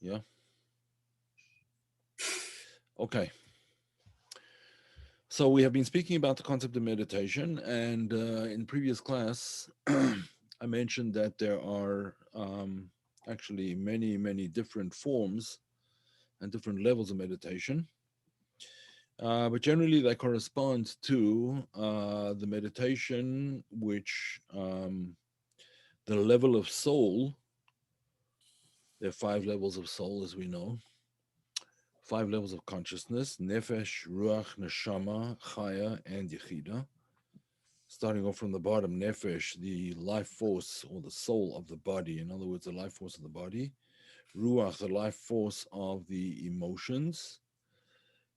Yeah. Okay. So we have been speaking about the concept of meditation, and in previous class, I mentioned that there are actually many different forms and different levels of meditation. But generally, they correspond to the meditation, which the level of soul. There are five levels of soul, as we know, five levels of consciousness: nefesh, ruach, neshama, chaya, and yechida. Starting off from the bottom, nefesh, the life force or the soul of the body. In other words, the life force of the body. Ruach, the life force of the emotions.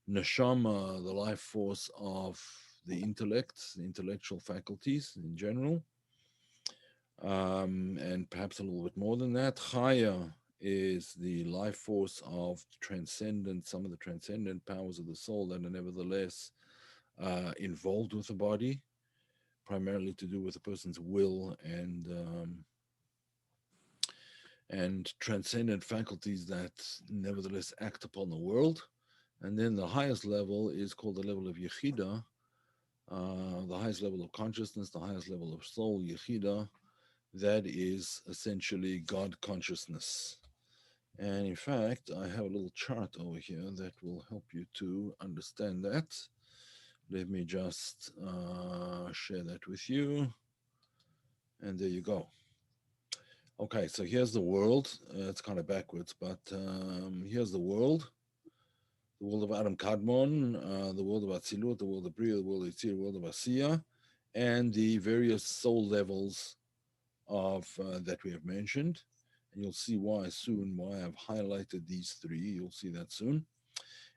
Neshama, the life force of the intellect, the intellectual faculties in general, and perhaps a little bit more than that. Chaya is the life force of transcendent, some of the transcendent powers of the soul that are nevertheless involved with the body, primarily to do with a person's will and transcendent faculties that nevertheless act upon the world. And then the highest level is called the level of Yechida, the highest level of consciousness, the highest level of soul, Yechida, that is essentially God consciousness. And in fact, I have a little chart over here that will help you to understand that. Let me just share that with you. And there you go. Okay, so here's the world. It's kind of backwards, but here's the world of Adam Kadmon, the world of Atzilut, the world of Bria, the world of Yitzir, the world of Asiya, and the various soul levels of that we have mentioned. And you'll see why soon, why I've highlighted these three. You'll see that soon.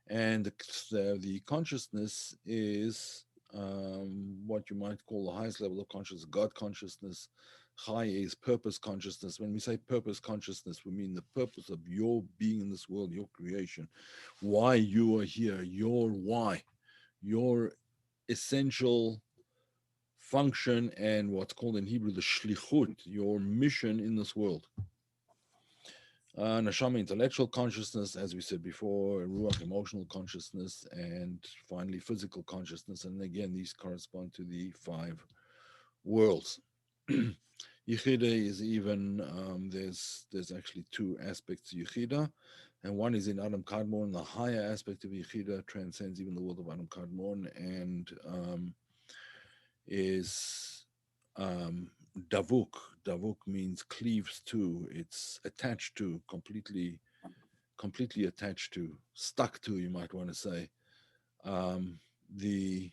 And the consciousness is what you might call the highest level of consciousness, God consciousness. High is purpose consciousness. When we say purpose consciousness, we mean the purpose of your being in this world, your creation, why you are here, your why, your essential function, and what's called in Hebrew the shlichut, your mission in this world. Neshama, intellectual consciousness, as we said before, Ruach, emotional consciousness, and finally physical consciousness. And again, these correspond to the five worlds. Yechida is even there's actually two aspects to Yechida, and one is in Adam Kadmon. The higher aspect of Yechida transcends even the world of Adam Kadmon and is um, Davuk. Davuk means cleaves to. It's attached to, completely attached to, stuck to. You might want to say um, the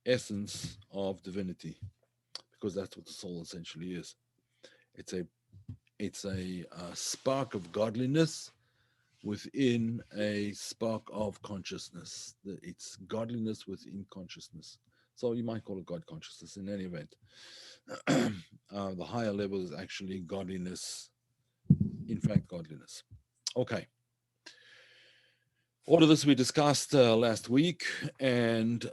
essence of divinity, because that's what the soul essentially is. It's a spark of godliness within a spark of consciousness. It's godliness within consciousness. So you might call it God consciousness in any event. The higher level is actually godliness, in fact, godliness. Okay. All of this we discussed last week, and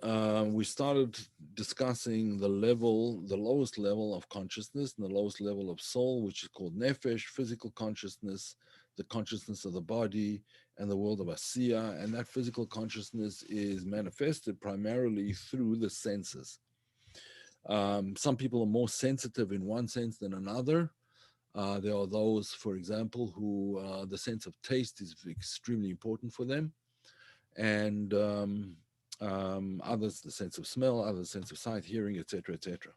we started discussing the lowest level of consciousness, and the lowest level of soul, which is called nefesh, physical consciousness, the consciousness of the body, and the world of asiya. And that physical consciousness is manifested primarily through the senses. Some people are more sensitive in one sense than another. There are those, for example, who the sense of taste is extremely important for them, and others the sense of smell, others the sense of sight, hearing, etc., etc.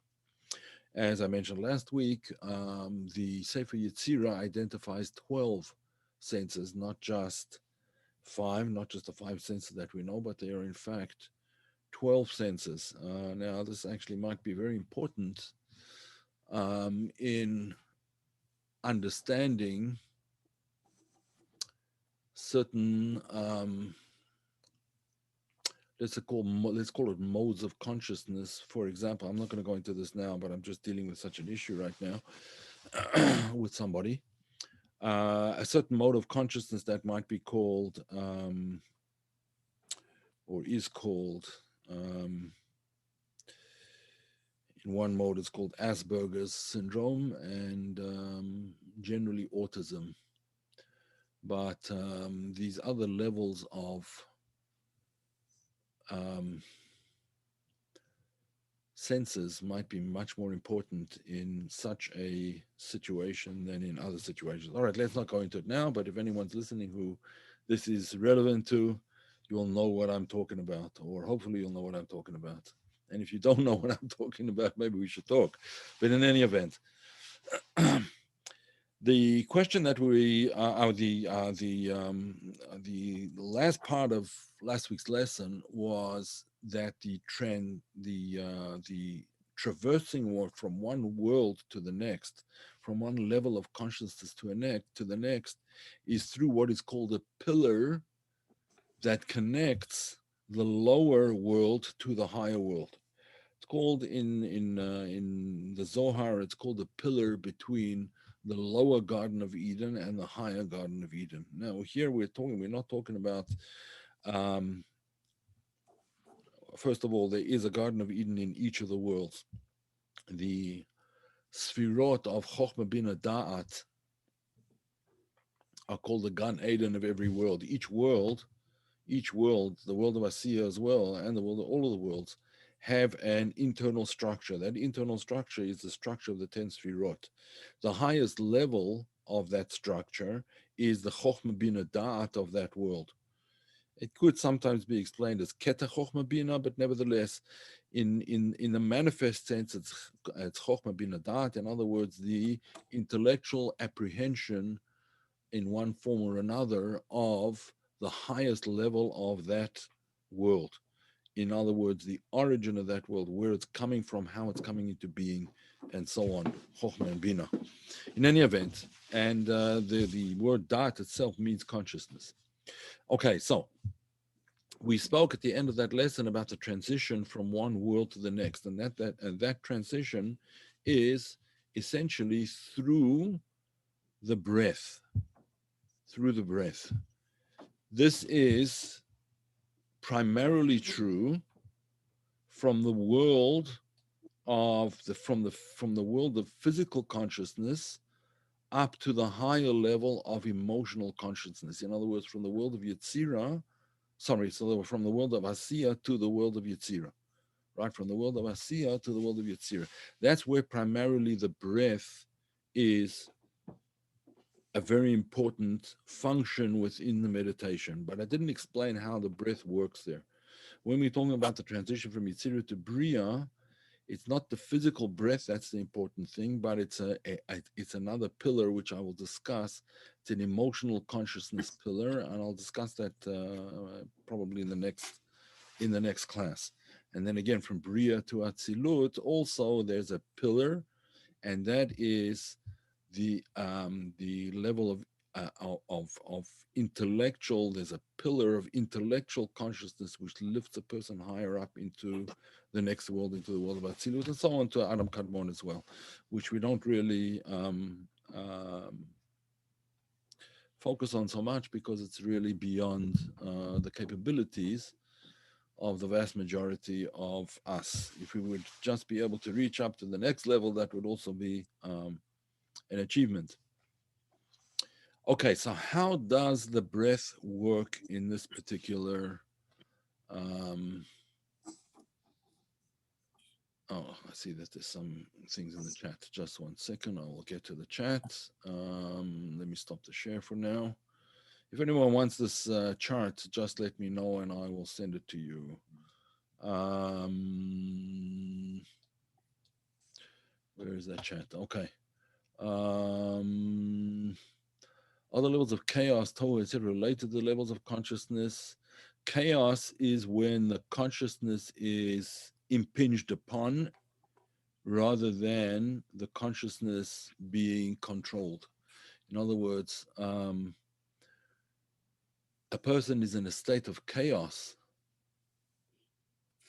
As I mentioned last week, the Sefer Yetzirah identifies 12 senses, not just five, not just the five senses that we know, but they are in fact 12 senses. Now, this actually might be very important in understanding certain let's call it modes of consciousness. For example, I'm not going to go into this now, but I'm just dealing with such an issue right now with somebody. A certain mode of consciousness that might be called or is called in one mode it's called Asperger's syndrome, and generally autism. but these other levels of um, senses might be much more important in such a situation than in other situations. All right, let's not go into it now, but if anyone's listening who this is relevant to, you'll know what I'm talking about, or hopefully you'll know what I'm talking about. And if you don't know what I'm talking about, maybe we should talk. But in any event, the question that we the last part of last week's lesson was that the traversing from one world to the next, from one level of consciousness to the next, is through what is called a pillar that connects the lower world to the higher world. It's called in the Zohar. It's called the pillar between the lower Garden of Eden and the higher Garden of Eden. Now here we're talking. We're not talking about. Um, First of all, there is a Garden of Eden in each of the worlds. The Sfirot of Chochmah Bina Da'at are called the Gan Eden of every world. Each world, the world of Asiya as well, and the world of all of the worlds, have an internal structure. That internal structure is the structure of the 10 Sfirot. The highest level of that structure is the Chochmah Bina Da'at of that world. It could sometimes be explained as Keta Chochmah Bina, but nevertheless, in the manifest sense, it's Chochmah Bina Da'at. In other words, the intellectual apprehension in one form or another of the highest level of that world. In other words, the origin of that world, where it's coming from, how it's coming into being, and so on. Chokhmah and Bina. In any event, and the word dat itself means consciousness. Okay, so we spoke at the end of that lesson about the transition from one world to the next, and that transition is essentially the breath, through the breath. This is primarily true from the world from the world of physical consciousness up to the higher level of emotional consciousness. In other words, from the world of Yetzirah, so from the world of Asiya to the world of Yetzirah, right? From the world of Asiya to the world of Yetzirah. That's where primarily the breath is a very important function within the meditation. But I didn't explain how the breath works there. When we're talking about the transition from Yetzirah to Bria, it's not the physical breath that's the important thing, but it's another pillar which I will discuss. It's an emotional consciousness pillar, and I'll discuss that probably in the next class. And then again, from Bria to Atzilut, also there's a pillar, and that is the level of intellectual. There's a pillar of intellectual consciousness which lifts a person higher up into the next world, into the world of Atzilut, and so on to Adam Kadmon as well, which we don't really focus on so much because it's really beyond the capabilities of the vast majority of us. If we would just be able to reach up to the next level, that would also be an achievement. Okay, so how does the breath work in this particular? Um, I see that there's some things in the chat. Just one second, I will get to the chat. Let me stop the share for now. If anyone wants this chart, just let me know and I will send it to you. Where is that chat? Okay. Um, Other levels of chaos, Tohu, etc., relate to the levels of consciousness. Chaos is when the consciousness is impinged upon rather than the consciousness being controlled. In other words, a person is in a state of chaos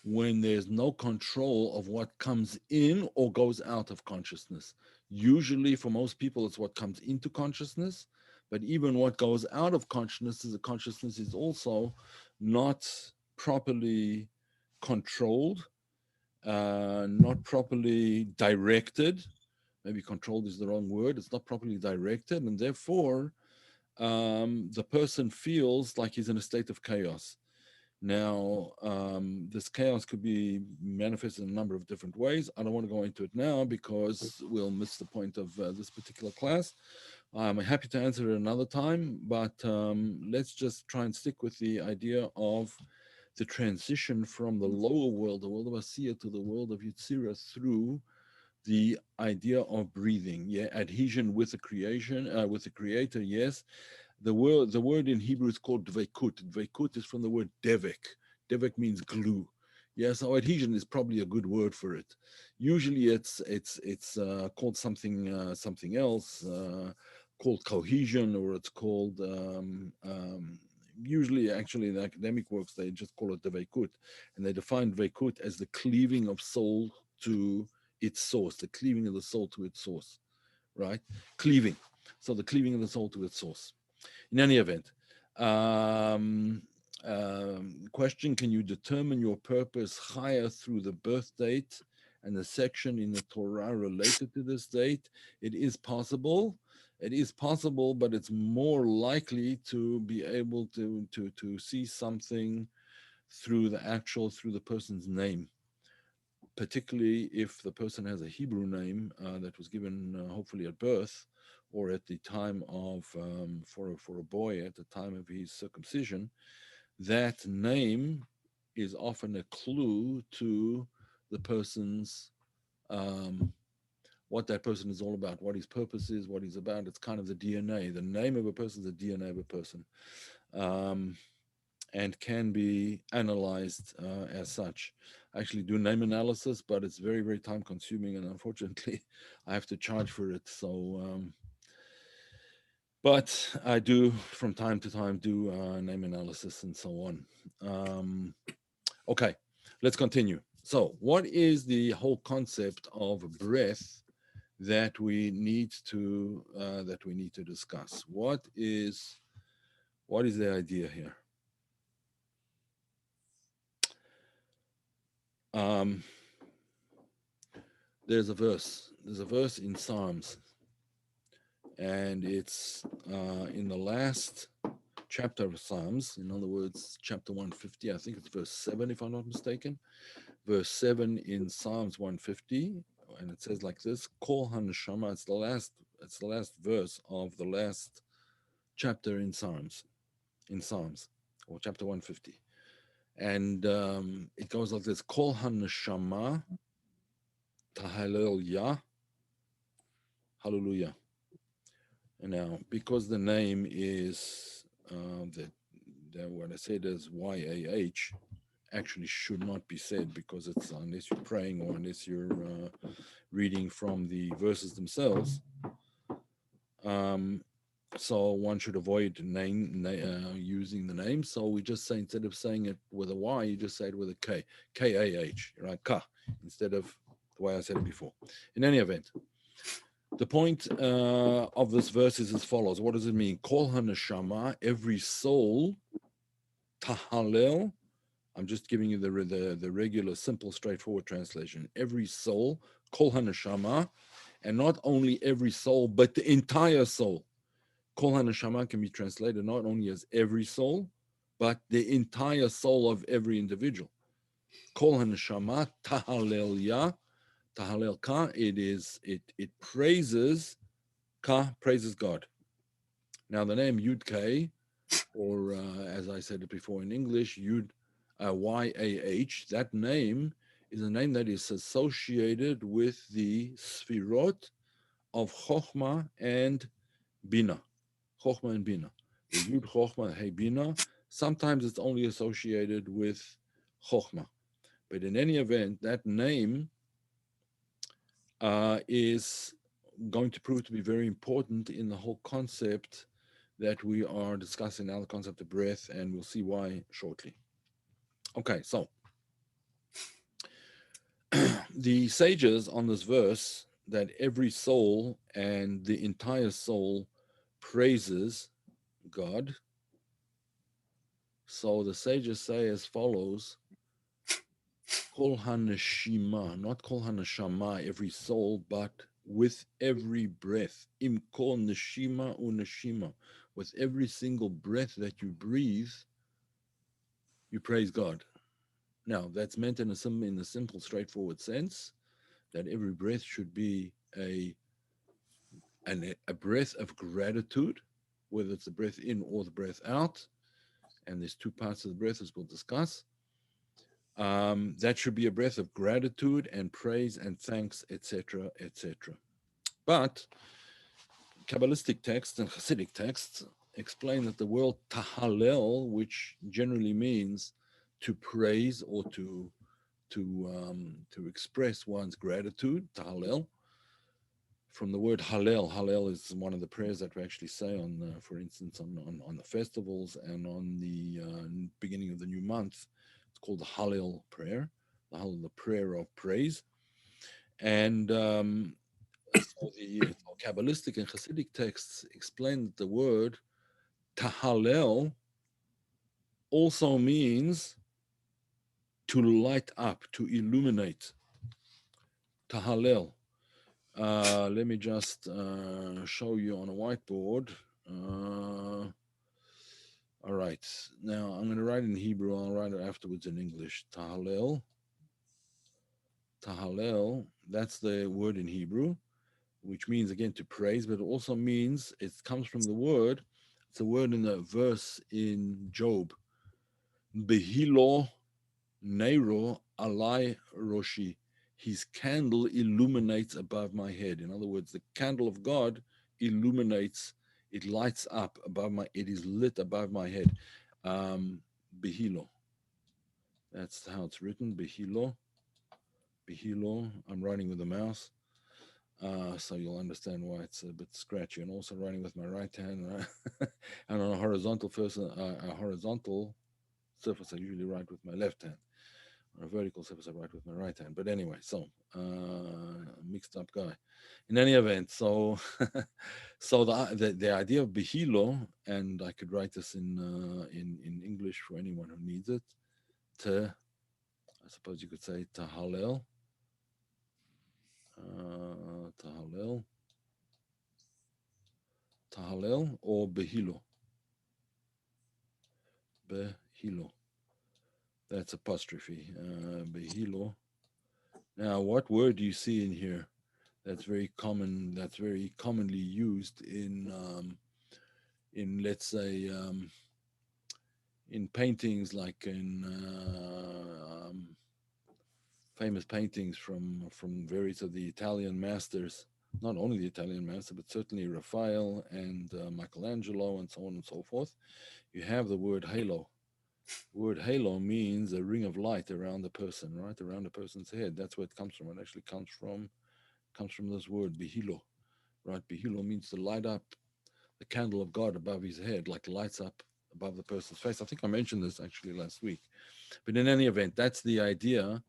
when there's no control of what comes in or goes out of consciousness. Usually, for most people, it's what comes into consciousness, but even what goes out of consciousness is also not properly controlled, not properly directed. Maybe controlled is the wrong word. It's not properly directed, and therefore, the person feels like he's in a state of chaos. Now, this chaos could be manifested in a number of different ways. I don't want to go into it now because we'll miss the point of this particular class. I'm happy to answer it another time, but let's just try and stick with the idea of the transition from the lower world, the world of Asiya, to the world of Yetzirah through the idea of breathing. Yeah, adhesion with the creation, with the creator. Yes, the word in Hebrew is called dvekut. Dvekut is from the word devek. Devek means glue. Yeah, so adhesion is probably a good word for it. Usually, it's called something else, called cohesion, or it's called usually, actually, in academic works they just call it dvekut, and they define dvekut as the cleaving of soul to its source, the cleaving of the soul to its source, right? Cleaving. So the cleaving of the soul to its source. In any event, um, question: can you determine your purpose higher through the birth date and the section in the Torah related to this date? It is possible. It is possible, but it's more likely to be able to see something through the person's name, particularly if the person has a Hebrew name that was given hopefully at birth or at the time of for a boy at the time of his circumcision. That name is often a clue to the person's what that person is all about, what his purpose is, what he's about. It's kind of the DNA. The name of a person is the DNA of a person. Um, and can be analyzed as such. I actually do name analysis, but it's very, very time consuming, and unfortunately, I have to charge for it. So, but I do from time to time do name analysis and so on. Um, okay, let's continue. So, what is the whole concept of breath that we need to discuss? What is the idea here? Um, there's a verse in Psalms, and it's in the last chapter of Psalms. In other words, chapter 150. I think it's verse 7, if I'm not mistaken. Verse 7 in Psalms 150, and it says like this: Kol haneshama. It's the last verse of the last chapter in Psalms. Or chapter 150, and it goes like this: Kol haneshama tahalel yah, hallelujah. And now, because the name is that what I said as YAH actually should not be said, because it's unless you're praying or unless you're reading from the verses themselves. Um, so one should avoid using the name. So we just say, instead of saying it with a Y, you just say it with a K, KAH, right? Ka, instead of the way I said it before. In any event, the point of this verse is as follows. What does it mean? Kol haneshama, every soul, tahalel. I'm just giving you the regular, simple, straightforward translation. Every soul, kol haneshama, and not only every soul, but the entire soul. Kol haneshama can be translated not only as every soul, but the entire soul of every individual. Kol haneshama tahalel ya, tahalel ka. It praises Ka, praises God. Now, the name Yud K, or as I said it before in English, Yud YAH, that name is a name that is associated with the Sfirot of Chochmah and Bina. Chochmah and Bina. The Yud Chochmah, Hey Bina, sometimes it's only associated with Chochmah. But in any event, that name is going to prove to be very important in the whole concept that we are discussing now, the concept of breath, and we'll see why shortly. Okay, so the sages on this verse, that every soul and the entire soul praises God. So the sages say as follows: Kol haneshima, not kol haneshama, every soul, but with every breath. Im kol neshima uneshima. With every single breath that you breathe, you praise God. Now, that's meant in a simple, straightforward sense that every breath should be a breath of gratitude, whether it's the breath in or the breath out. And there's two parts of the breath, as we'll discuss. That should be a breath of gratitude and praise and thanks, etc., etc. But Kabbalistic texts and Hasidic texts explain that the word tahalel, which generally means to praise or to express one's gratitude, tahalel, from the word Hallel. Hallel is one of the prayers that we actually say on, for instance, on the festivals and on the beginning of the new month. It's called the Hallel prayer, the Hallel, the prayer of praise. And so Kabbalistic and Hasidic texts explain that the word Tahallel also means to light up, to illuminate. Tahallel. Let me just show you on a whiteboard. All right. Now I'm going to write in Hebrew. I'll write it afterwards in English. Tahalel. Tahalel. That's the word in Hebrew, which means again to praise, but it also means it comes from the word. It's a word in the verse in Job. Behilo Neiro alai roshi. His candle illuminates above my head. In other words, the candle of God illuminates. It lights up above my. It is lit above my head. Behilo. That's how it's written. Behilo. Behilo. I'm writing with the mouse, so you'll understand why it's a bit scratchy. And also writing with my right hand, and on a horizontal surface, I usually write with my left hand. On a vertical surface, I write with my right hand. But anyway, so mixed up guy. In any event, so so the idea of behilo, and I could write this in English for anyone who needs it. To, I suppose you could say tahalel, tahalel, tahalel, or behilo, behilo. That's apostrophe, behilo. Now, what word do you see in here? That's very common. That's very commonly used in let's say in paintings, like in famous paintings from various of the Italian masters. Not only the Italian master, but certainly Raphael and Michelangelo, and so on and so forth. You have the word halo. The word halo means a ring of light around the person, right around the person's head. That's where it comes from. It actually comes from this word behilo, right? Behilo means to light up the candle of God above his head, like lights up above the person's face. I think I mentioned this actually last week. But in any event, that's the idea.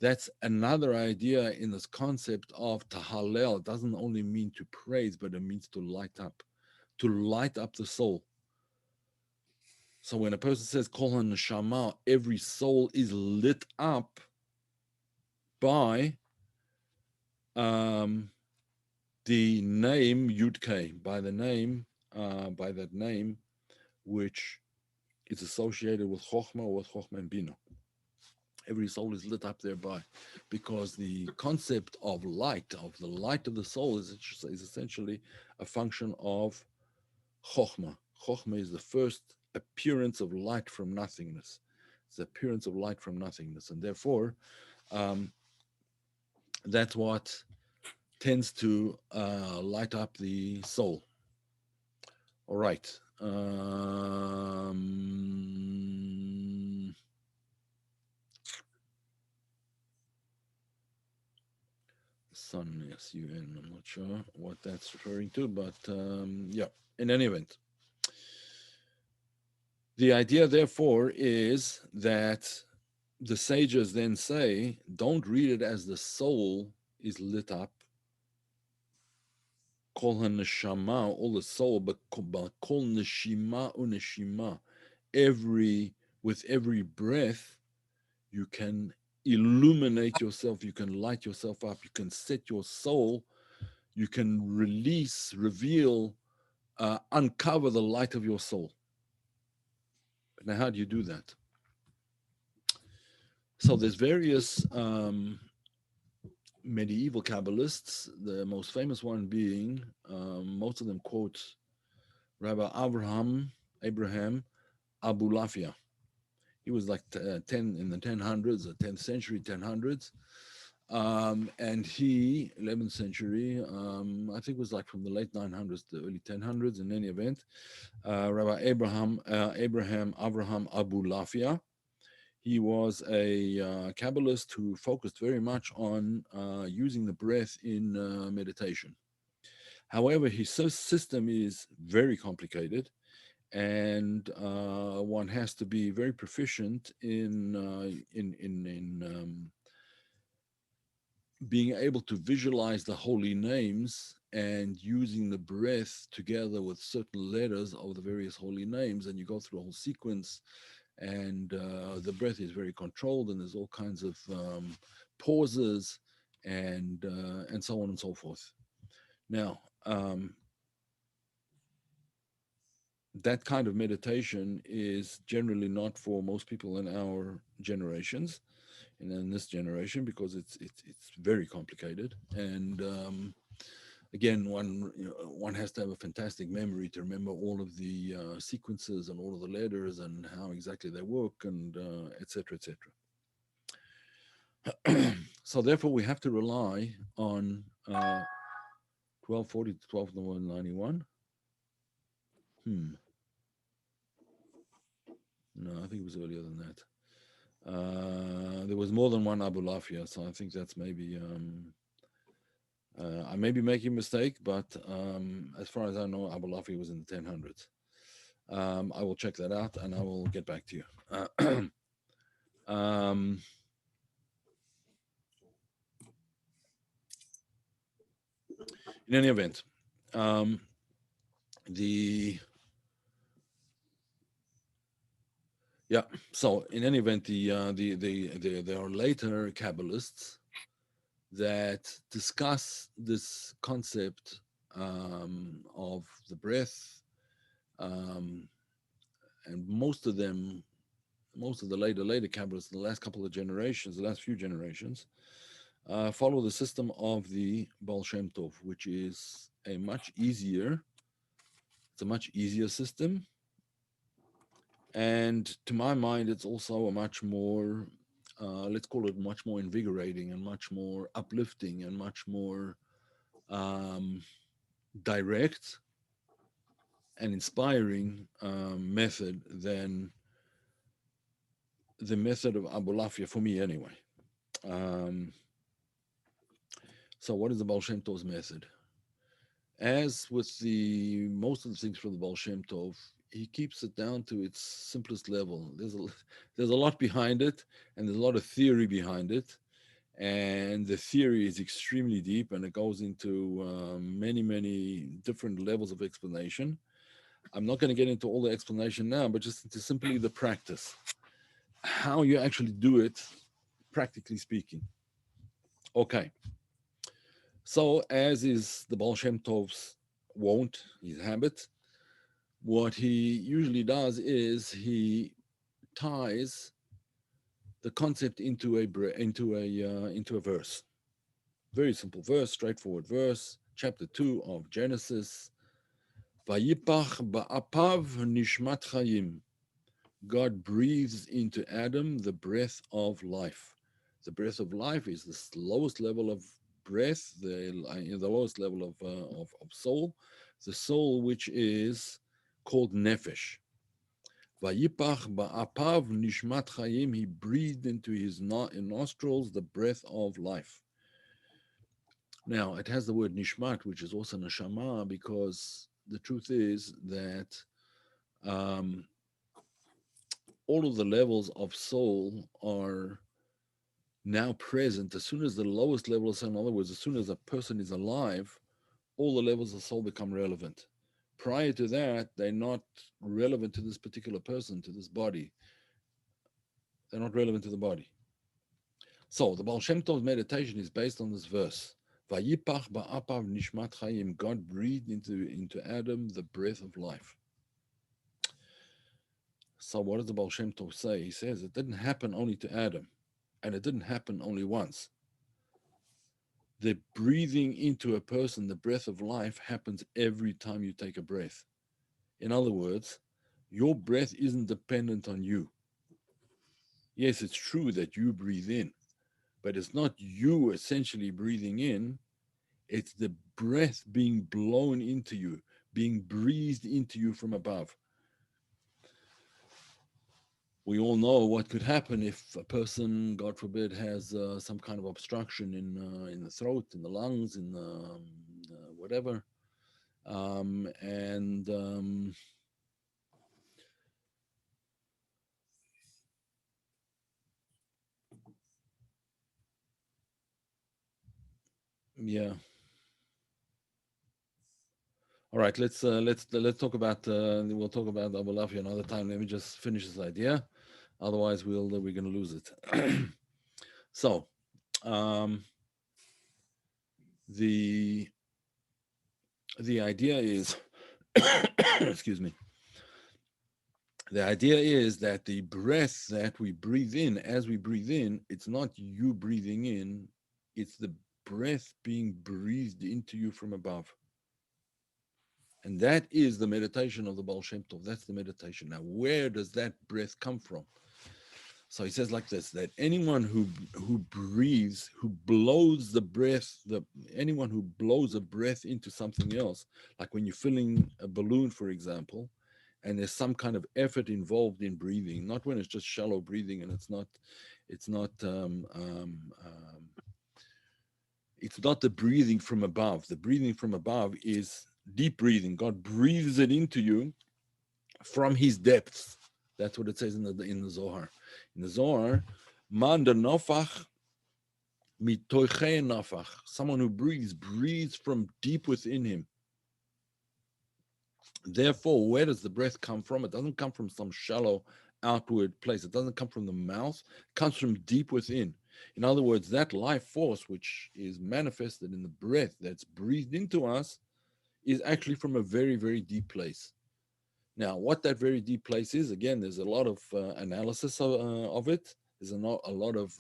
That's another idea in this concept of tahalel. It doesn't only mean to praise, but it means to light up the soul. So when a person says kol neshama, every soul is lit up by um, the name Yud by that name, which is associated with Chokhmah or with Chokhmah and Bina. Every soul is lit up thereby, because the concept of light, of the light of the soul, is essentially a function of Chokhmah. Chokhmah is the first appearance of light from nothingness. It's the appearance of light from nothingness, and therefore, um, that's what tends to light up the soul. All right. Sun, S-U-N. I'm not sure what that's referring to, but yeah, in any event. The idea, therefore, is that the sages then say, don't read it as the soul is lit up, kol neshama, all the soul, but kol neshima uneshima. With every breath, you can illuminate yourself, you can light yourself up, you can set your soul you can release, reveal, uncover the light of your soul. Now, how do you do that? So there's various medieval Kabbalists, the most famous one being, most of them quote Rabbi Abraham Abulafia. He was like 10 in the 1000s, the 10th century, 1000s. And he, 11th century, I think it was like from the late 900s to early 1000s in any event, Rabbi Abraham Abulafia. He was a Kabbalist who focused very much on using the breath in meditation. However, his system is very complicated, and one has to be very proficient in being able to visualize the holy names and using the breath together with certain letters of the various holy names, and you go through a whole sequence, and the breath is very controlled, and there's all kinds of pauses and so on and so forth. Now, that kind of meditation is generally not for most people in our generations and in this generation, because it's very complicated, and again, one has to have a fantastic memory to remember all of the sequences and all of the letters and how exactly they work, and etc., etc. So therefore we have to rely on 1240 to 1291. No, I think it was earlier than that. There was more than one Abu Lafia, so I think that's maybe I may be making a mistake, but as far as I know, Abu Lafia was in the 1000s. I will check that out and I will get back to you. Um, in any event, um, the yeah. So in any event, there are later Kabbalists that discuss this concept of the breath, um, and most of the later Kabbalists, the last couple of generations, the last few generations, follow the system of the Baal Shem Tov, which is it's a much easier system, and to my mind, it's also a much more, let's call it much more invigorating and much more uplifting and much more um, direct and inspiring method than the method of Abulafia, for me anyway. Um, so what is the Baal Shem Tov's method? As with the most of the things from the Baal Shem Tov, he keeps it down to its simplest level. There's a lot behind it, and there's a lot of theory behind it, and the theory is extremely deep, and it goes into many different levels of explanation. I'm not going to get into all the explanation now, but just into simply the practice, how you actually do it, practically speaking. Okay, so as is the Baal Shem Tov's wont, his habit, what he usually does is he ties the concept into a verse. Very simple verse, straightforward verse, chapter 2 of Genesis. Vayipach ba'apav nishmat chayim. God breathes into Adam the breath of life. The breath of life is the lowest level of breath, the lowest level of soul, the soul which is called nefesh. Vayipach ba'apav nishmat chayim. He breathed into his nostrils the breath of life. Now, it has the word nishmat, which is also neshama, because the truth is that um, all of the levels of soul are now present as soon as the lowest level of soul. In other words, as soon as a person is alive, all the levels of soul become relevant. Prior to that, they're not relevant to this particular person, to this body. They're not relevant to the body. So the Baal Shem Tov's meditation is based on this verse. Vayipach ba'apav nishmat chayim. God breathed into Adam the breath of life. So what does the Baal Shem Tov say? He says it didn't happen only to Adam, and it didn't happen only once. The breathing into a person, the breath of life, happens every time you take a breath. In other words, your breath isn't dependent on you. Yes, it's true that you breathe in, but it's not you essentially breathing in, it's the breath being blown into you, being breathed into you from above. We all know what could happen if a person, God forbid, has some kind of obstruction in the throat, in the lungs, in the whatever, and yeah. All right, let's talk about we'll talk about Abu Lafi another time. Let me just finish this idea, otherwise we're going to lose it. So um, the the idea is, excuse me, the idea is that the breath that we breathe in, as we breathe in, it's not you breathing in, it's the breath being breathed into you from above. And that is the meditation of the Baal Shem Tov. That's the meditation. Now, where does that breath come from? So he says like this: that anyone who breathes, who blows the breath, anyone who blows a breath into something else, like when you're filling a balloon, for example, and there's some kind of effort involved in breathing, not when it's just shallow breathing and it's not it's not the breathing from above. The breathing from above is deep breathing. God breathes it into you from His depths. That's what it says in the Zohar. In the Zohar, man der nofach mitoichei nafach. Someone who breathes from deep within him. Therefore, where does the breath come from? It doesn't come from some shallow outward place. It doesn't come from the mouth. It comes from deep within. In other words, that life force, which is manifested in the breath that's breathed into us, is actually from a very, very deep place. Now, what that very deep place is, again, there's a lot of analysis of it. There's a lot of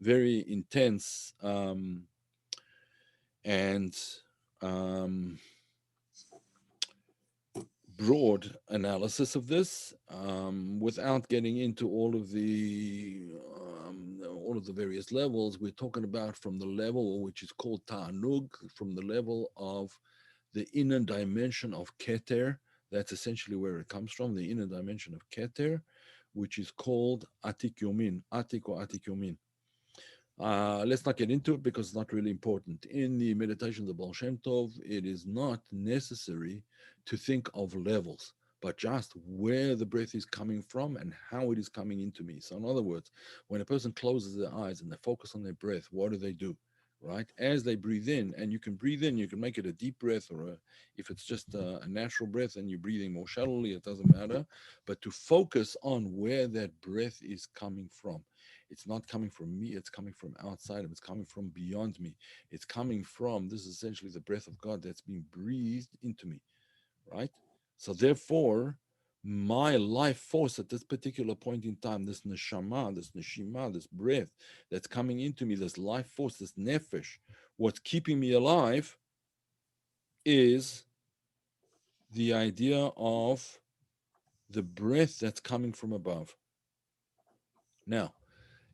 very intense and um, broad analysis of this, without getting into all of the various levels. We're talking about from the level which is called ta'anug, from the level of the inner dimension of Keter. That's essentially where it comes from, the inner dimension of Keter, which is called Atik Yomin, Atik or Atik Yomin. Let's not get into it because it's not really important. In the meditations of Baal Shem Tov, it is not necessary to think of levels, but just where the breath is coming from and how it is coming into me. So, in other words, when a person closes their eyes and they focus on their breath, what do? Right? As they breathe in, and you can breathe in, you can make it a deep breath, or if it's just a natural breath and you're breathing more shallowly, it doesn't matter. But to focus on where that breath is coming from. It's not coming from me, it's coming from outside of, it's coming from beyond me. It's coming from, this is essentially the breath of God that's being breathed into me, right? So therefore, my life force at this particular point in time, this neshama, this neshima, this breath that's coming into me, this life force, this nefesh, what's keeping me alive is the idea of the breath that's coming from above. Now,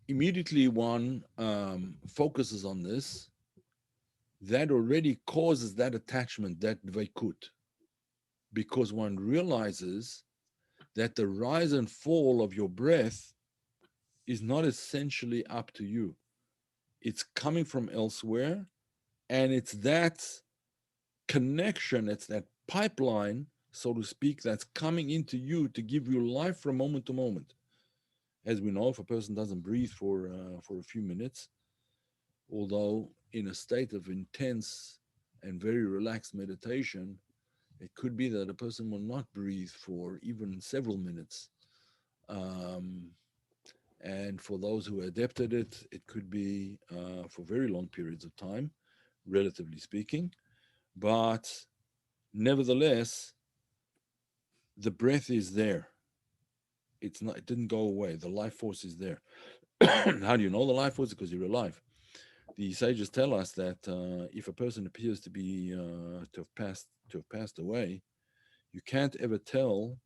immediately one focuses on this, that already causes that attachment, that dveikut, because one realizes that the rise and fall of your breath is not essentially up to you. It's coming from elsewhere, and it's that connection, it's that pipeline, so to speak, that's coming into you to give you life from moment to moment. As we know, if a person doesn't breathe for a few minutes, although in a state of intense and very relaxed meditation, it could be that a person will not breathe for even several minutes. Um, and for those who are adept at it, it could be for very long periods of time. relatively speaking. But nevertheless, the breath is there. It's not. It didn't go away. The life force is there. How do you know the life force? Because you're alive. The sages tell us that if a person appears to be to have passed away, you can't ever tell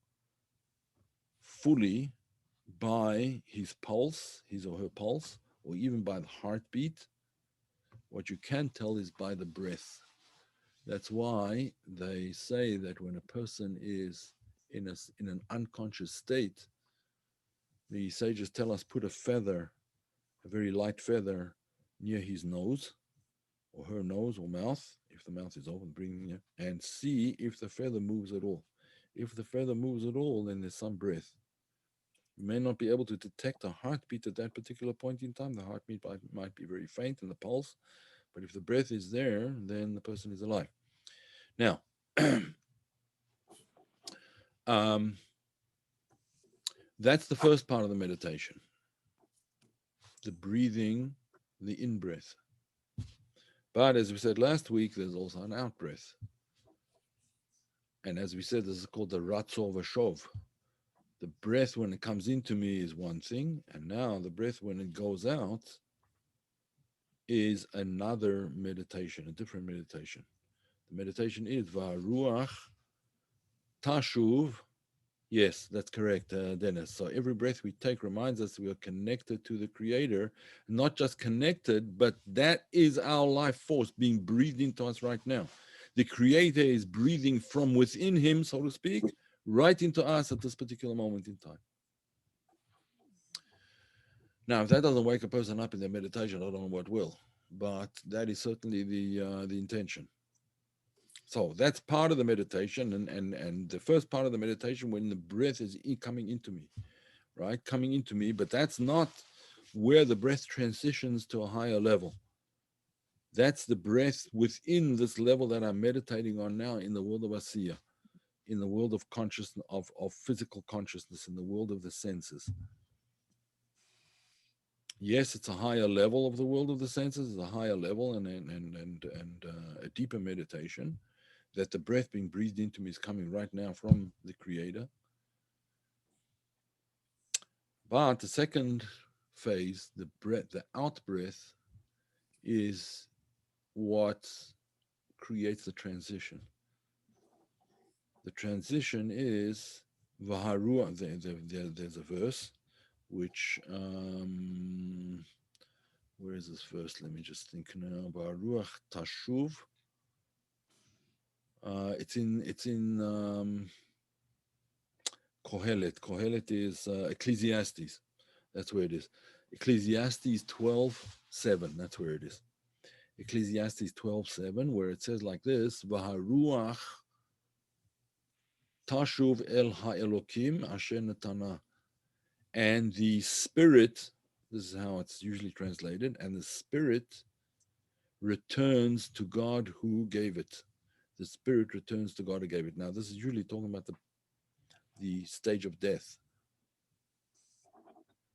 fully by his pulse, his or her pulse, or even by the heartbeat. What you can tell is by the breath. That's why they say that when a person is in an unconscious state, the sages tell us put a feather, a very light feather, near his nose or her nose or mouth, if the mouth is open, breathing, and see if the feather moves at all. If the feather moves at all, then there's some breath. You may not be able to detect a heartbeat at that particular point in time. The heartbeat might be very faint and the pulse, but if the breath is there, then the person is alive. Now, um, that's the first part of the meditation, the breathing, the in breath. But as we said last week, there's also an out breath. And as we said, this is called the Ratzov Vashov. The breath when it comes into me is one thing, and now the breath when it goes out is another meditation, a different meditation. The meditation is Varuach Tashuv. Yes, that's correct, Dennis. So every breath we take reminds us we are connected to the Creator, not just connected, but that is our life force being breathed into us right now. The Creator is breathing from within Him, so to speak, right into us at this particular moment in time. Now, if that doesn't wake a person up in their meditation, I don't know what will. But that is certainly the intention. So that's part of the meditation, and the first part of the meditation when the breath is coming into me, right, coming into me. But that's not where the breath transitions to a higher level. That's the breath within this level that I'm meditating on now in the world of Asiya, in the world of consciousness, of physical consciousness, in the world of the senses. Yes, it's a higher level of the world of the senses, it's a higher level and a deeper meditation. That the breath being breathed into me is coming right now from the Creator. But the second phase, the breath, the out breath, is what creates the transition. The transition is Vaharua. There's a verse which where is this verse? Let me just think now. Vaharuach Tashuv. It's in Kohelet. Kohelet is Ecclesiastes. That's where it is. Ecclesiastes 12:7. That's where it is. Ecclesiastes 12:7, where it says like this: Vaharuach tashuv el ha'elokim asher natana. And the spirit, this is how it's usually translated, and the spirit returns to God who gave it. The spirit returns to God who gave it. Now, this is usually talking about the stage of death.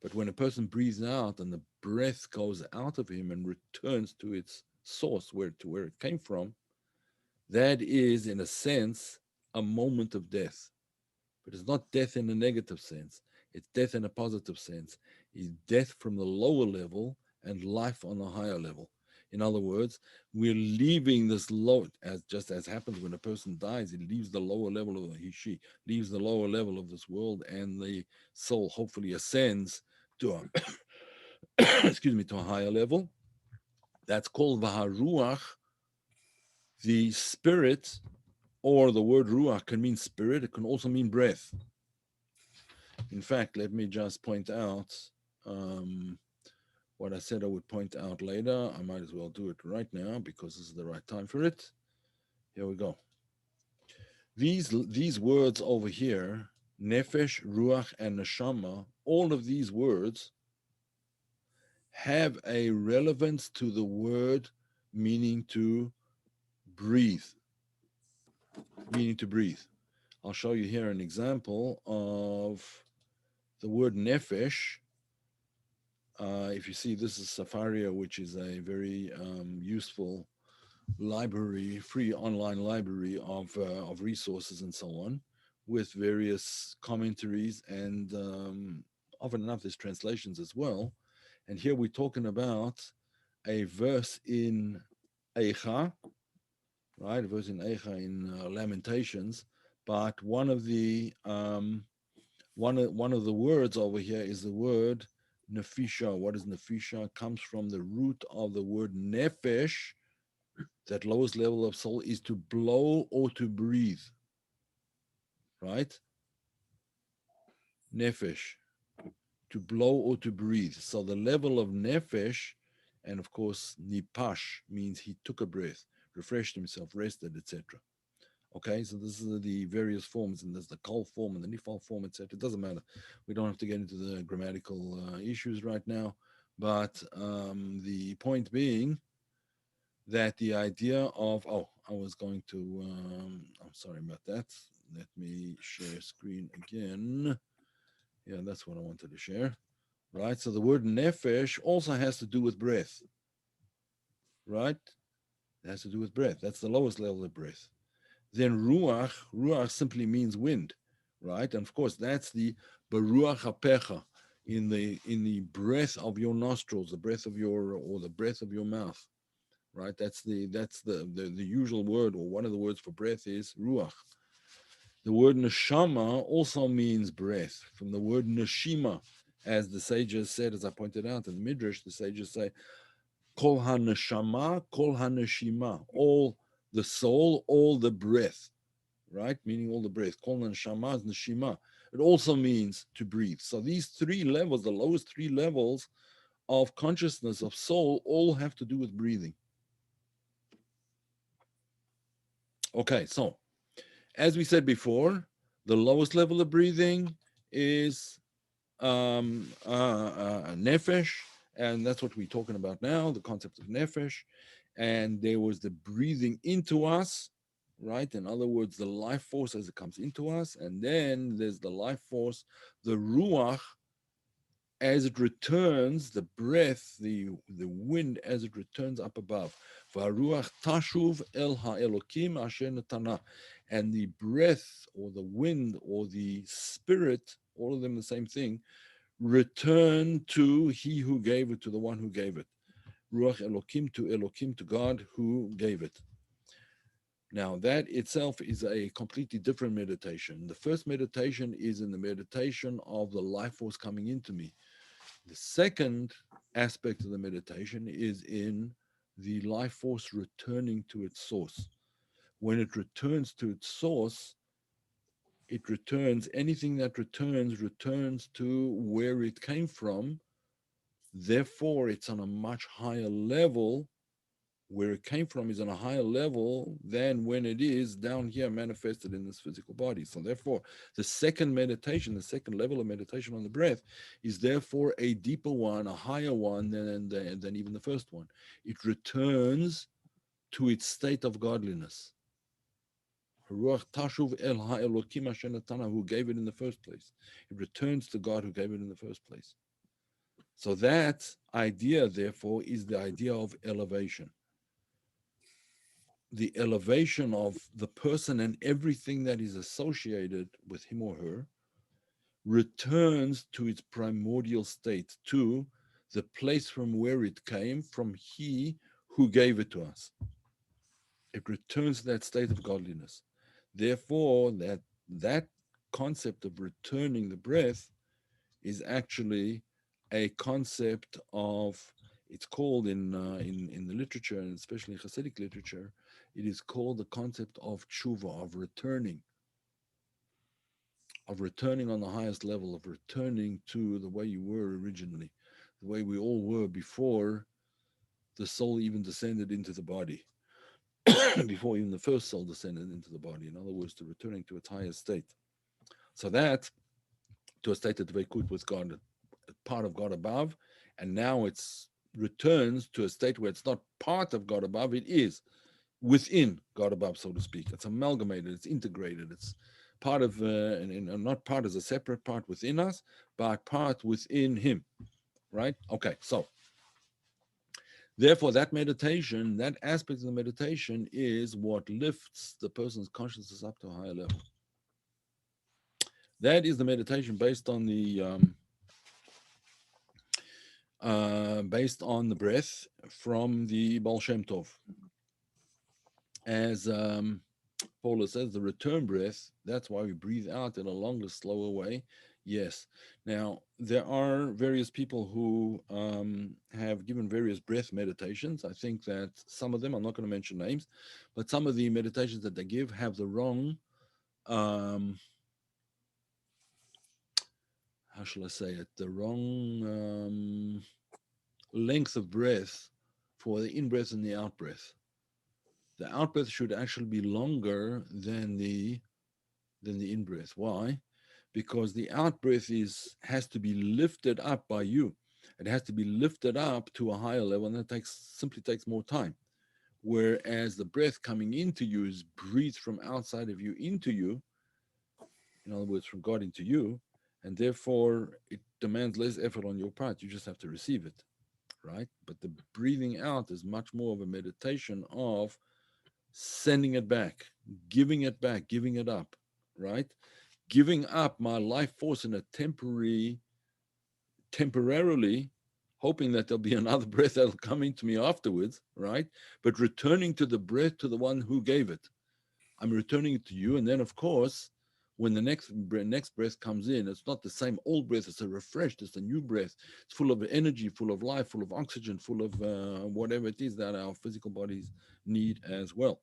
But when a person breathes out and the breath goes out of him and returns to its source, where it came from, that is, in a sense, a moment of death. But it's not death in a negative sense. It's death in a positive sense. It's death from the lower level and life on the higher level. In other words, we're leaving this low, as just as happens when a person dies, it leaves the lower level of she leaves the lower level of this world, and the soul hopefully ascends to a excuse me, to a higher level. That's called Vaharuach, the spirit, or the word Ruach can mean spirit. It can also mean breath. In fact, let me just point out um, what I said I would point out later. I might as well do it right now because this is the right time for it. Here we go. These words over here, nefesh, ruach, and neshama, all of these words have a relevance to the word meaning to breathe, meaning to breathe. I'll show you here an example of the word nefesh. If you see, this is Safaria, which is a very useful library, free online library of resources and so on, with various commentaries and often enough there's translations as well. And here we're talking about a verse in Eicha, right? A verse in Eicha in Lamentations, but one of the words over here is the word nefisha. What is nefisha? Comes from the root of the word nefesh. That lowest level of soul is to blow or to breathe, right? Nefesh, to blow or to breathe. So the level of nefesh, and of course nipash means he took a breath, refreshed himself, rested, etc. Okay, so this is the various forms, and there's the kol form and the nifal form, etc. It doesn't matter. We don't have to get into the grammatical issues right now, but the point being that the idea of I was going to I'm sorry about that. Let me share screen again. Yeah, that's what I wanted to share. Right. So the word nefesh also has to do with breath. Right. It has to do with breath. That's the lowest level of breath. Then ruach simply means wind, right? And of course, that's the beruach hapecha, in the breath of your nostrils, the breath of your or the breath of your mouth, right? That's the usual word, or one of the words for breath is ruach. The word neshama also means breath, from the word neshima, as the sages said, as I pointed out in the midrash. The sages say kol haneshama, kol haneshima, all the soul, all the breath, right? Meaning all the breath. Kol neshama is neshima. It also means to breathe. So these three levels, the lowest three levels of consciousness of soul, all have to do with breathing. Okay, so as we said before, the lowest level of breathing is nefesh, and that's what we're talking about now, the concept of nefesh. And there was the breathing into us, right? In other words, the life force as it comes into us, and then there's the life force, the ruach, as it returns, the breath, the wind as it returns up above. Varuach tashuv el ha'elokim asher natana. And the breath or the wind or the spirit, all of them the same thing, return to he who gave it, to the one who gave it. Ruach Elokim, to God who gave it. Now, that itself is a completely different meditation. The first meditation is in the meditation of the life force coming into me. The second aspect of the meditation is in the life force returning to its source. When it returns to its source, it returns, anything that returns to where it came from. Therefore, it's on a much higher level. Where it came from is on a higher level than when it is down here manifested in this physical body. So, therefore, the second meditation, the second level of meditation on the breath, is therefore a deeper one, a higher one than even the first one. It returns to its state of godliness. Ruach tashuv el ha'elokim asher natana, who gave it in the first place. It returns to God who gave it in the first place. So that idea, therefore, is the idea of elevation. The elevation of the person and everything that is associated with him or her returns to its primordial state, to the place from where it came, from he who gave it to us. It returns to that state of godliness. Therefore, that concept of returning the breath is actually a concept of, it's called in the literature, and especially in Hasidic literature, it is called the concept of tshuva, of returning on the highest level, of returning to the way you were originally, the way we all were before the soul even descended into the body, before even the first soul descended into the body. In other words, to returning to its highest state. So that, to a state of dveikut with God, part of God above, and now it's returns to a state where it's not part of God above, it is within God above, so to speak. It's amalgamated, it's integrated, it's part of, and not part as a separate part within us, but part within Him, right? Okay, so Therefore, that meditation, that aspect of the meditation, is what lifts the person's consciousness up to a higher level. That is the meditation based on the breath from the Baal Shem Tov. As Paula says, the return breath, that's why we breathe out in a longer, slower way. Yes. Now, there are various people who have given various breath meditations. I think that some of them, I'm not going to mention names, but some of the meditations that they give have the wrong, um, how shall I say it, the wrong length of breath for the in breath and the out breath. The out breath should actually be longer than the in breath. Why? Because the out breath has to be lifted up by you. It has to be lifted up to a higher level, and that simply takes more time. Whereas the breath coming into you is breathed from outside of you into you, in other words, from God into you, and therefore it demands less effort on your part. You just have to receive it, right? But the breathing out is much more of a meditation of sending it back, giving it up, right? Giving up my life force in a temporarily, hoping that there'll be another breath that'll come into me afterwards, right? But returning to the breath, to the one who gave it. I'm returning it to you. And then, of course, when the next breath comes in, it's not the same old breath. It's a refreshed. It's a new breath. It's full of energy, full of life, full of oxygen, full of whatever it is that our physical bodies need as well.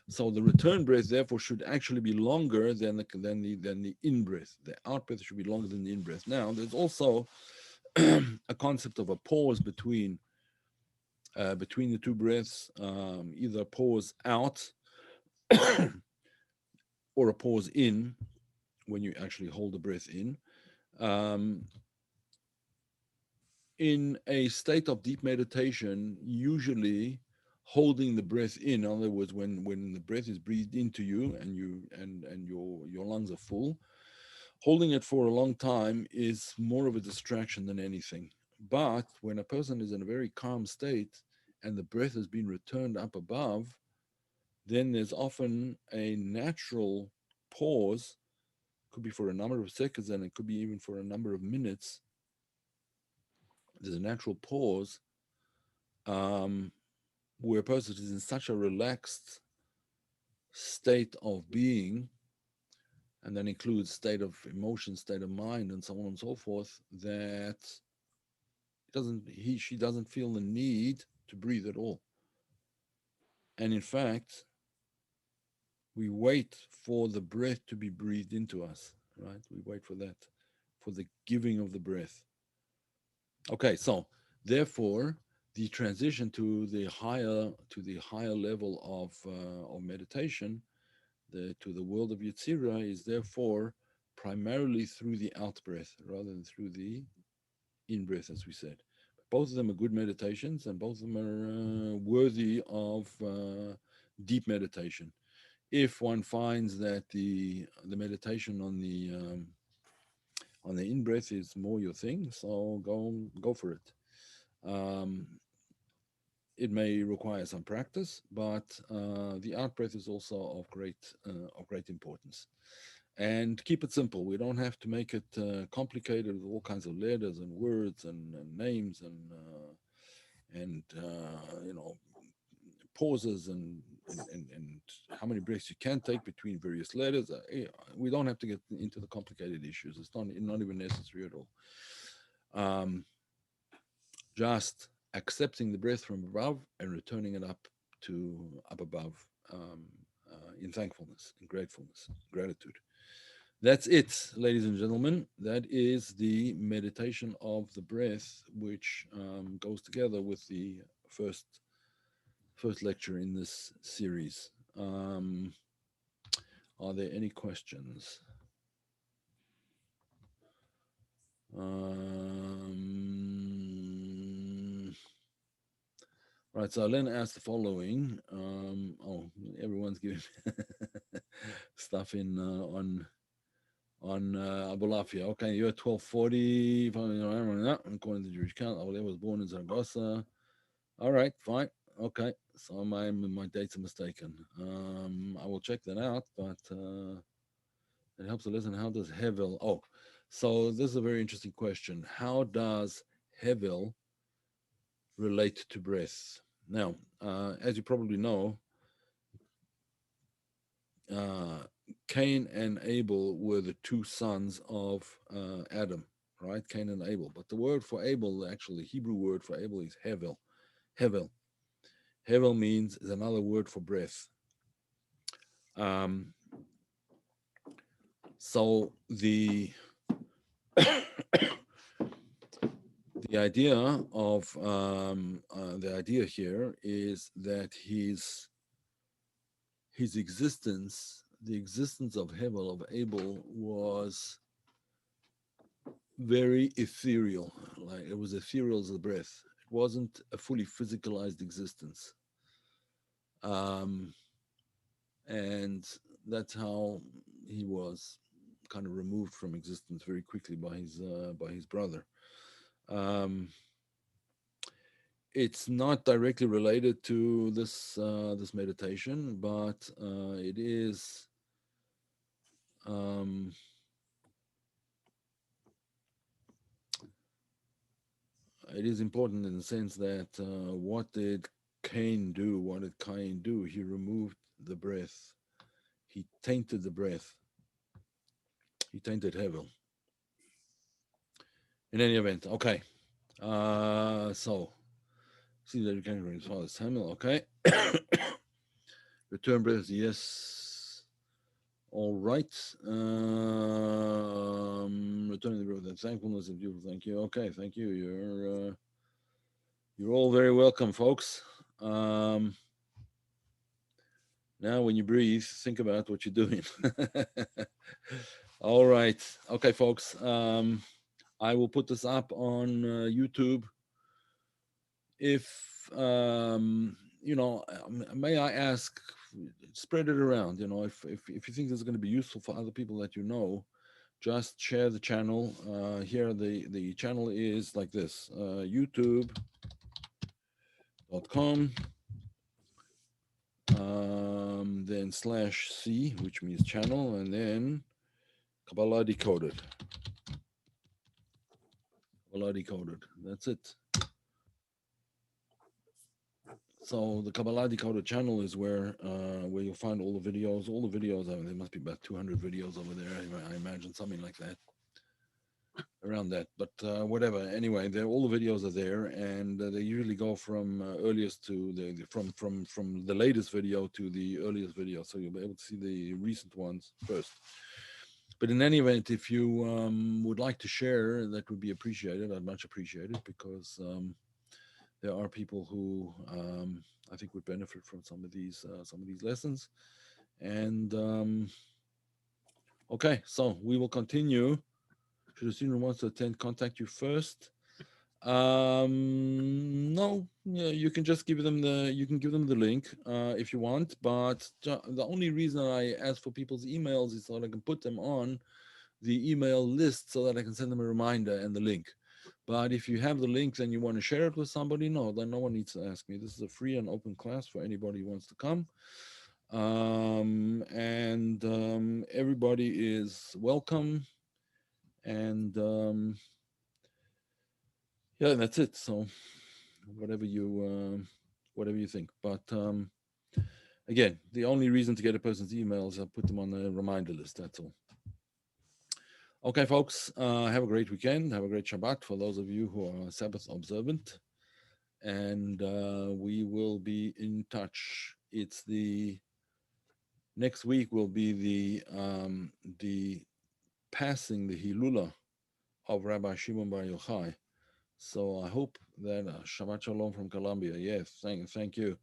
So the return breath, therefore, should actually be longer than the in breath. The out breath should be longer than the in breath. Now, there's also a concept of a pause between the two breaths, either a pause out or a pause in when you actually hold the breath in. Um, in a state of deep meditation, usually holding the breath in other words, when the breath is breathed into you and your lungs are full, holding it for a long time is more of a distraction than anything. But when a person is in a very calm state and the breath has been returned up above, then there's often a natural pause. Could be for a number of seconds, and it could be even for a number of minutes. There's a natural pause, um, where a person is in such a relaxed state of being, and that includes state of emotion, state of mind, and so on and so forth, that she doesn't feel the need to breathe at all. And in fact, we wait for the breath to be breathed into us, right? We wait for that, for the giving of the breath. Okay, so therefore, the transition to the higher level of meditation, to the world of Yetzirah, is therefore primarily through the out breath rather than through the in breath, as we said. Both of them are good meditations, and both of them are worthy of deep meditation. If one finds that the meditation on the in breath is more your thing, so go for it. Um, it may require some practice, but the out breath is also of great importance. And keep it simple. We don't have to make it complicated with all kinds of letters and words and names and pauses and how many breaths you can take between various letters. We don't have to get into the complicated issues. It's not even necessary at all. Um, just accepting the breath from above and returning it up above, in thankfulness, in gratefulness, gratitude. That's it, ladies and gentlemen. That is the meditation of the breath, which goes together with the first first lecture in this series. Are there any questions? Right, so Len asked the following. Everyone's giving stuff in on Abulafia. Okay, you're 1240. According to the Jewish count, Abulafia was born in Zaragoza. All right, fine. Okay, so my dates are mistaken. I will check that out, but it helps to listen. How does Hevel? Oh, so this is a very interesting question. How does Hevel relate to breath? Now, as you probably know, uh, Cain and Abel were the two sons of Adam, right? Cain and Abel. But the word for Abel, actually, the Hebrew word for Abel is Hevel. Hevel. Hevel means is another word for breath. Um, so the idea of the idea here is that his existence, the existence of Hevel of Abel, was very ethereal. Like it was ethereal as a breath. It wasn't a fully physicalized existence, um, and that's how he was kind of removed from existence very quickly by his brother. Um, it's not directly related to this meditation, but um, it is important in the sense that what did Cain do? What did Cain do? He removed the breath. He tainted the breath. He tainted Hevel. In any event, okay. So see that you can read his father Samuel. Okay, return breath. Yes. All right. Returning the breath and thankfulness and beautiful. Thank you. Okay, thank you. You're all very welcome, folks. Um, Now, when you breathe, think about what you're doing. All right. Okay, folks. I will put this up on YouTube. If, may I ask, spread it around. If you think this is going to be useful for other people that you know, just share the channel. Here, the channel is like this youtube.com, then /C, which means channel, and then Kabbalah Decoded. Kabbalah Decoded. That's it. So the Kabbalah Decoded channel is where you'll find all the videos. All the videos. I mean, there must be about 200 videos over there. I imagine something like that, around that. But whatever. Anyway, all the videos are there, and they usually go from earliest to from the latest video to the earliest video. So you'll be able to see the recent ones first. But in any event, if you would like to share, that would be appreciated. I'd much appreciate it because there are people who I think would benefit from some of these lessons. And okay, so we will continue. Should a student wants to attend, contact you first. No, yeah, you can give them the link if you want. But the only reason I ask for people's emails is so that I can put them on the email list so that I can send them a reminder and the link. But if you have the link and you want to share it with somebody, no, then no one needs to ask me. This is a free and open class for anybody who wants to come. And everybody is welcome. And yeah, that's it. So whatever whatever you think. But again, the only reason to get a person's email is I put them on the reminder list. That's all. Okay, folks, have a great weekend. Have a great Shabbat for those of you who are Sabbath observant. And we will be in touch. It's the next week will be the passing, the Hilula of Rabbi Shimon Bar Yochai. So I hope that Shabbat Shalom from Colombia. Yes, thank you.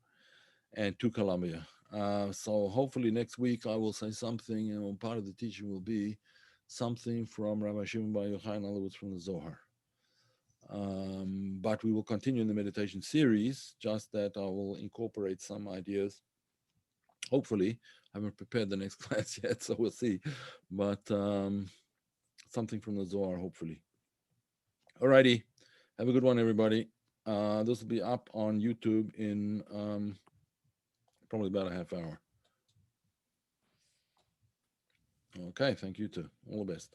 And to Colombia. So hopefully next week I will say something, and part of the teaching will be something from Rabbi Shimon Bar Yochai, in other words, from the Zohar. But we will continue in the meditation series, just that I will incorporate some ideas. Hopefully, I haven't prepared the next class yet, so we'll see. But something from the Zohar, hopefully. Alrighty. Have a good one, everybody. This will be up on YouTube in probably about a half hour. Okay, thank you too. All the best.